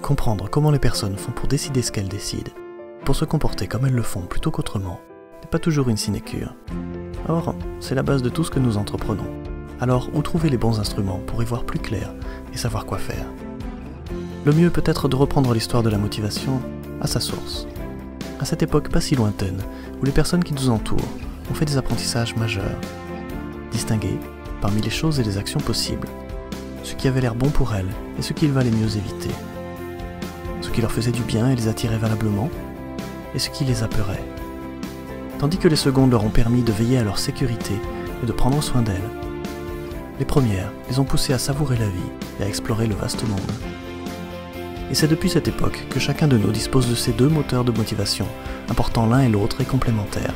Comprendre comment les personnes font pour décider ce qu'elles décident, pour se comporter comme elles le font plutôt qu'autrement, n'est pas toujours une sinécure. Or, c'est la base de tout ce que nous entreprenons. Alors, où trouver les bons instruments pour y voir plus clair et savoir quoi faire? Le mieux peut être de reprendre l'histoire de la motivation à sa source. À cette époque pas si lointaine, où les personnes qui nous entourent ont fait des apprentissages majeurs. Distinguer, parmi les choses et les actions possibles, ce qui avait l'air bon pour elles et ce qu'il valait mieux éviter. Ce qui leur faisait du bien et les attirait valablement, et ce qui les apeurait. Tandis que les secondes leur ont permis de veiller à leur sécurité et de prendre soin d'elles. Les premières les ont poussées à savourer la vie et à explorer le vaste monde. Et c'est depuis cette époque que chacun de nous dispose de ces deux moteurs de motivation, apportant l'un et l'autre et complémentaires.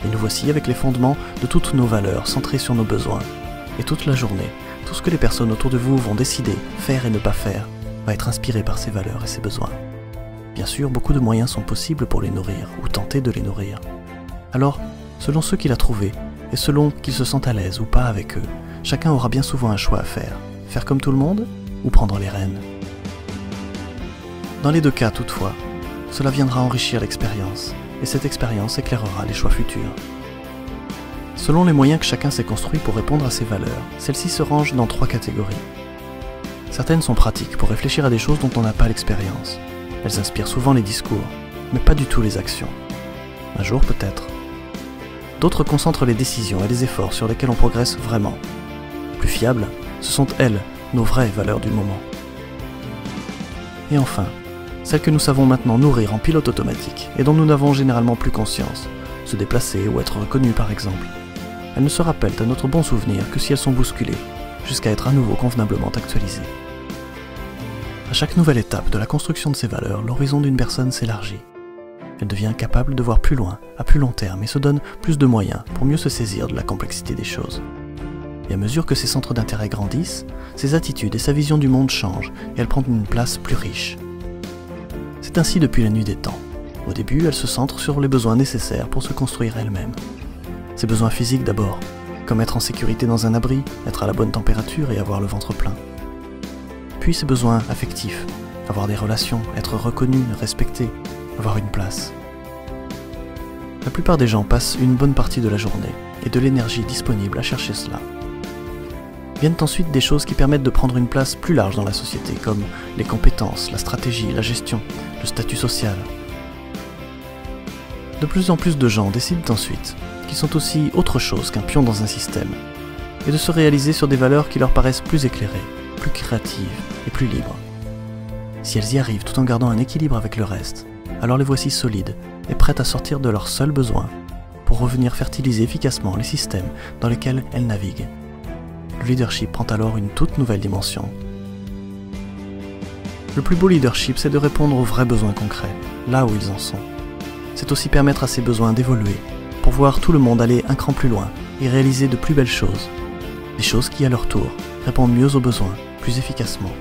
Et nous voici avec les fondements de toutes nos valeurs centrées sur nos besoins. Et toute la journée, tout ce que les personnes autour de vous vont décider, faire et ne pas faire, va être inspiré par ces valeurs et ces besoins. Bien sûr, beaucoup de moyens sont possibles pour les nourrir, ou tenter de les nourrir. Alors, selon ceux qu'il a trouvés, et selon qu'ils se sentent à l'aise ou pas avec eux, chacun aura bien souvent un choix à faire. Faire comme tout le monde, ou prendre les rênes. Dans les deux cas, toutefois, cela viendra enrichir l'expérience, et cette expérience éclairera les choix futurs. Selon les moyens que chacun s'est construit pour répondre à ses valeurs, celles-ci se rangent dans 3 catégories. Certaines sont pratiques pour réfléchir à des choses dont on n'a pas l'expérience. Elles inspirent souvent les discours, mais pas du tout les actions. Un jour peut-être. D'autres concentrent les décisions et les efforts sur lesquels on progresse vraiment. Plus fiables, ce sont elles, nos vraies valeurs du moment. Et enfin, celles que nous savons maintenant nourrir en pilote automatique et dont nous n'avons généralement plus conscience, se déplacer ou être reconnus par exemple. Elles ne se rappellent à notre bon souvenir que si elles sont bousculées, jusqu'à être à nouveau convenablement actualisées. À chaque nouvelle étape de la construction de ces valeurs, l'horizon d'une personne s'élargit. Elle devient capable de voir plus loin, à plus long terme, et se donne plus de moyens pour mieux se saisir de la complexité des choses. Et à mesure que ses centres d'intérêt grandissent, ses attitudes et sa vision du monde changent, et elle prend une place plus riche. C'est ainsi depuis la nuit des temps. Au début, elle se centre sur les besoins nécessaires pour se construire elle-même. Ses besoins physiques d'abord, comme être en sécurité dans un abri, être à la bonne température et avoir le ventre plein. Puis ses besoins affectifs, avoir des relations, être reconnu, respecté, avoir une place. La plupart des gens passent une bonne partie de la journée et de l'énergie disponible à chercher cela. Viennent ensuite des choses qui permettent de prendre une place plus large dans la société, comme les compétences, la stratégie, la gestion, le statut social. De plus en plus de gens décident ensuite qu'ils sont aussi autre chose qu'un pion dans un système, et de se réaliser sur des valeurs qui leur paraissent plus éclairées, plus créatives et plus libres. Si elles y arrivent tout en gardant un équilibre avec le reste, alors les voici solides et prêtes à sortir de leurs seuls besoins pour revenir fertiliser efficacement les systèmes dans lesquels elles naviguent. Le leadership prend alors une toute nouvelle dimension. Le plus beau leadership, c'est de répondre aux vrais besoins concrets, là où ils en sont. C'est aussi permettre à ces besoins d'évoluer, pour voir tout le monde aller un cran plus loin et réaliser de plus belles choses. Des choses qui, à leur tour, répondent mieux aux besoins, plus efficacement.